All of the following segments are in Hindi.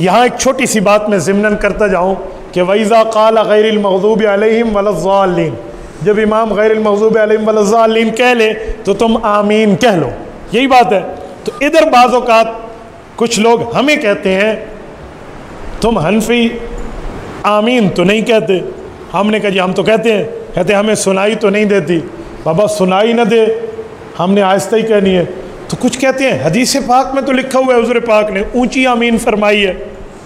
यहाँ एक छोटी सी बात मैं ज़िम्नन करता जाऊँ कि वैज़ा क़ाल गैरिल मग़ज़ूबि अलैहिम वलज़्ज़ालिन, जब इमाम गैरिल मग़ज़ूबि अलैहिम वलज़्ज़ालिन कह ले तो तुम आमीन कह लो, यही बात है। तो इधर बाज़ औक़ात कुछ लोग हमें कहते हैं तुम हनफी आमीन तो नहीं कहते। हमने कहा जी हम तो कहते हैं, कहते हमें सुनाई तो नहीं देती। बाबा सुनाई न दे, हमने आहिस्ता ही कहनी है। तो कुछ कहते हैं हदीस पाक में तो लिखा हुआ है हुज़ूर पाक ने ऊंची आमीन फरमाई है।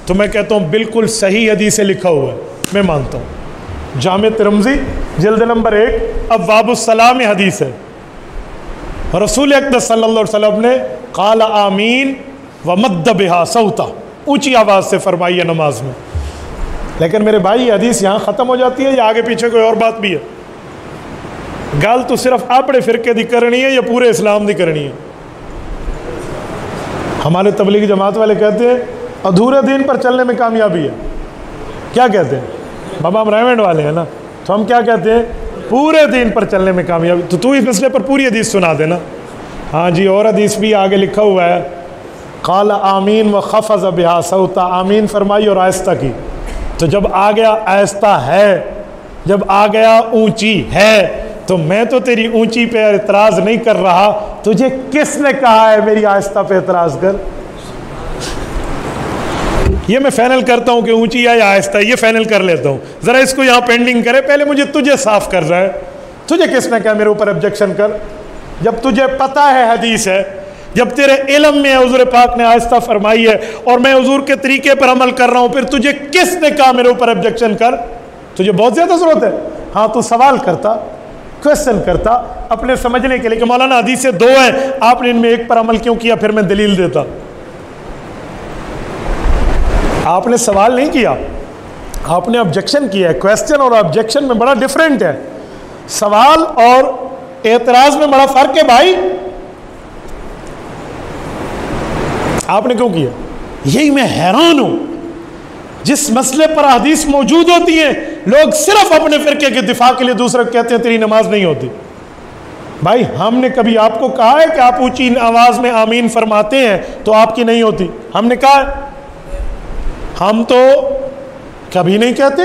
तो मैं कहता हूँ बिल्कुल सही हदीस से लिखा हुआ है, मैं मानता हूँ। जामे तिरमिज़ी जिल्द नंबर 1 अब्वाबुस्सलाम में हदीस है, रसूल अक़दस सल्लल्लाहु अलैहि वसल्लम ने क़ाल आमीन व मद्द बिहा सौता, ऊंची आवाज़ से फरमाई है नमाज में। लेकिन मेरे भाई ये हदीस यहाँ ख़त्म हो जाती है या आगे पीछे कोई और बात भी है? गल तो सिर्फ अपने फ़िरके दी करनी है या पूरे इस्लाम दी करनी है? हमारे तबलीगी जमात वाले कहते हैं अधूरे दीन पर चलने में कामयाबी है। क्या कहते हैं? बाबा हम रेवेंड वाले हैं ना, तो हम क्या कहते हैं? पूरे दीन पर चलने में कामयाबी। तो तू इस मसले पर पूरी हदीस सुना देना। हाँ जी, और हदीस भी आगे लिखा हुआ है क़ाल आमीन व ख़फ़ज़ बिहा सौता, आमीन फरमाई और आहिस्ता की। तो जब आ गया आहिस्ता है, जब आ गया ऊंची है, तो मैं तो तेरी ऊंची पे एतराज़ नहीं कर रहा, तुझे किसने कहा है मेरी आहिस्ता पे एतराज़ कर? ये मैं फाइनल करता हूँ कि ऊंची है या आहिस्ता, ये फाइनल कर लेता हूँ। ज़रा इसको यहाँ पेंडिंग करे, पहले मुझे तुझे साफ कर रहा है। तुझे किसने कहा मेरे ऊपर ऑब्जेक्शन कर? जब तुझे पता है हदीस है, जब तेरे इल्म में हुज़ूर पाक ने आहिस्ता फरमाई है और मैं हुज़ूर के तरीके पर अमल कर रहा हूँ, फिर तुझे किसने कहा मेरे ऊपर ऑब्जेक्शन कर? तुझे बहुत ज़्यादा ज़रूरत है। हाँ, तू सवाल करता, क्वेश्चन करता अपने समझने के लिए कि मौलाना हदीसें 2 हैं, आपने इनमें एक पर अमल क्यों किया? फिर मैं दलील देता। आपने सवाल नहीं किया, आपने ऑब्जेक्शन किया है। क्वेश्चन और ऑब्जेक्शन में बड़ा डिफरेंट है, सवाल और एतराज़ में बड़ा फ़र्क है भाई। आपने क्यों किया? यही मैं हैरान हूं, जिस मसले पर हदीस मौजूद होती है लोग सिर्फ अपने फिरके के दिफा के लिए दूसरे कहते हैं तेरी नमाज नहीं होती। भाई हमने कभी आपको कहा है कि आप ऊंची आवाज में आमीन फरमाते हैं तो आपकी नहीं होती? हमने कहा है? हम तो कभी नहीं कहते।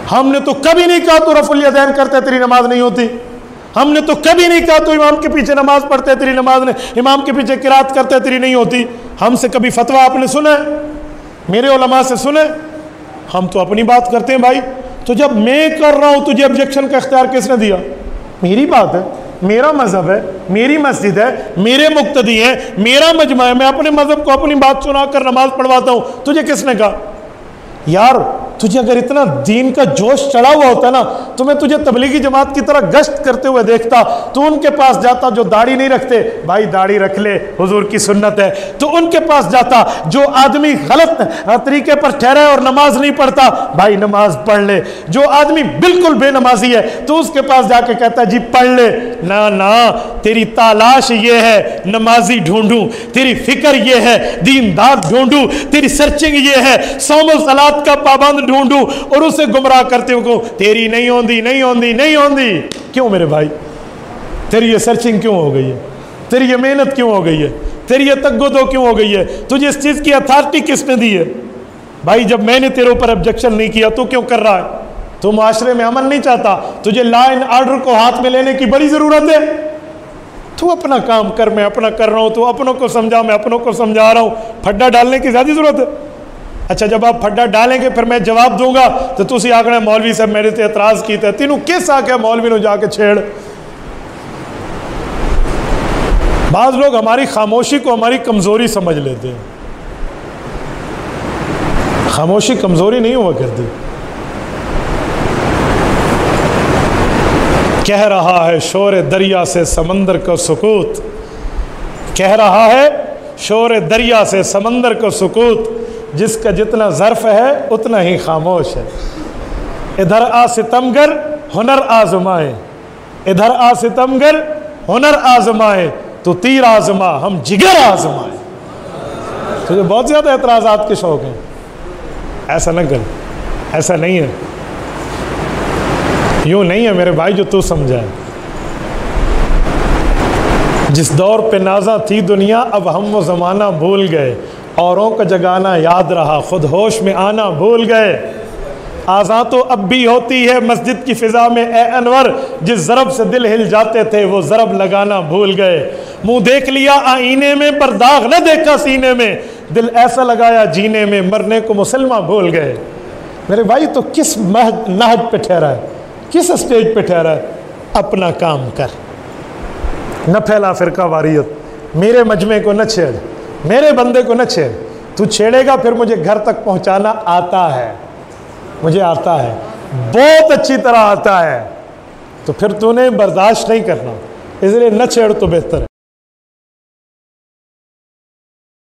हमने तो कभी नहीं कहा तो रफ़ुल यदैन करते तेरी नमाज नहीं होती। हमने तो कभी नहीं कहा तो इमाम के पीछे नमाज पढ़ते तेरी नमाज नहीं, इमाम के पीछे किरात करते तेरी नहीं होती। हमसे कभी फतवा आपने सुना है? मेरे उलमा से सुने? हम तो अपनी बात करते हैं भाई। तो जब मैं कर रहा हूं तुझे ऑब्जेक्शन का इख्तियार किसने दिया? मेरी बात है, मेरा मजहब है, मेरी मस्जिद है, मेरे मुक्तदी हैं, मेरा मजमा है, मैं अपने मजहब को अपनी बात सुनाकर नमाज पढ़वाता हूं। तुझे किसने कहा? यार तुझे अगर इतना दीन का जोश चढ़ा हुआ होता ना तो मैं तुझे तबलीगी जमात की तरह गश्त करते हुए देखता, तो उनके पास जाता जो दाढ़ी नहीं रखते, भाई दाढ़ी रख ले हुजूर की सुन्नत है, तो उनके पास जाता। जो आदमी गलत तरीके पर ठहरा है और नमाज नहीं पढ़ता, भाई नमाज पढ़ ले। जो आदमी बिल्कुल बेनमाजी है तो उसके पास जाके कहता जी पढ़ ले। ना ना, तेरी तलाश ये है नमाजी ढूंढूं, तेरी फिक्र ये है दीनदार ढूंढूं, तेरी सर्चिंग ये है सौम सलात का पाबंद ढूंढूं और उसे गुमराह करते हो तेरी नहीं होंदी नहीं होंदी नहीं होंदी। क्यों मेरे भाई? तेरी ये सर्चिंग क्यों हो गई है? तेरी ये मेहनत क्यों हो गई है? तेरी ये तग्गो क्यों हो गई है? तुझे इस चीज की अथॉरिटी किसने दी है? भाई जब मैंने तेरे ऊपर ऑब्जेक्शन नहीं किया तो क्यों कर रहा है? तू माशरे में अमल नहीं चाहता, तुझे लॉ एंड ऑर्डर को हाथ में लेने की बड़ी जरूरत है। तू अपना काम कर, मैं अपना कर रहा हूं, तू अपनों को समझा, मैं अपनों को समझा रहा हूं। फड्डा डालने की ज्यादा जरूरत है? अच्छा जब आप फड्डा डालेंगे फिर मैं जवाब दूंगा तो तुसी आखना मौलवी साहब मेरे से एतराज किया, तेनू किस आके मौलवी ने जाके छेड़। बाज लोग हमारी खामोशी को हमारी कमजोरी समझ लेते हैं। खामोशी कमजोरी नहीं हुआ करती। कह रहा है शोर दरिया से समंदर को सुकूत, कह रहा है शोर दरिया से समंदर को सुकूत, जिसका जितना ज़र्फ है उतना ही खामोश है। इधर आ सितमगर हुनर आजमाए, इधर आ सितमगर हुनर आजमाए, तो तीर आजमा हम जिगर आजमाए। तुझे बहुत ज़्यादा एतराज़ात के शौक हैं, ऐसा न कर, ऐसा नहीं है, यूँ नहीं है मेरे भाई जो तू समझा है। जिस दौर पे नाजा थी दुनिया अब हम वो ज़माना भूल गए, औरों को जगाना याद रहा, खुद होश में आना भूल गए। आज़ां तो अब भी होती है मस्जिद की फ़िज़ा में ए अनवर, जिस ज़रब से दिल हिल जाते थे वो ज़रब लगाना भूल गए। मुँह देख लिया आईने में पर दाग न देखा सीने में, दिल ऐसा लगाया जीने में मरने को मुसलमान भूल गए। मेरे भाई तो किस नहज पे ठहरा है, किस स्टेज पे ठहरा है? अपना काम कर, न फैला फ़िरका वारियत, मेरे मजमे को न छेड़, मेरे बंदे को न छेड़। तू छेड़ेगा फिर मुझे घर तक पहुंचाना आता है, मुझे आता है, बहुत अच्छी तरह आता है। तो फिर तूने बर्दाश्त नहीं करना, इसलिए न छेड़ तो बेहतर है।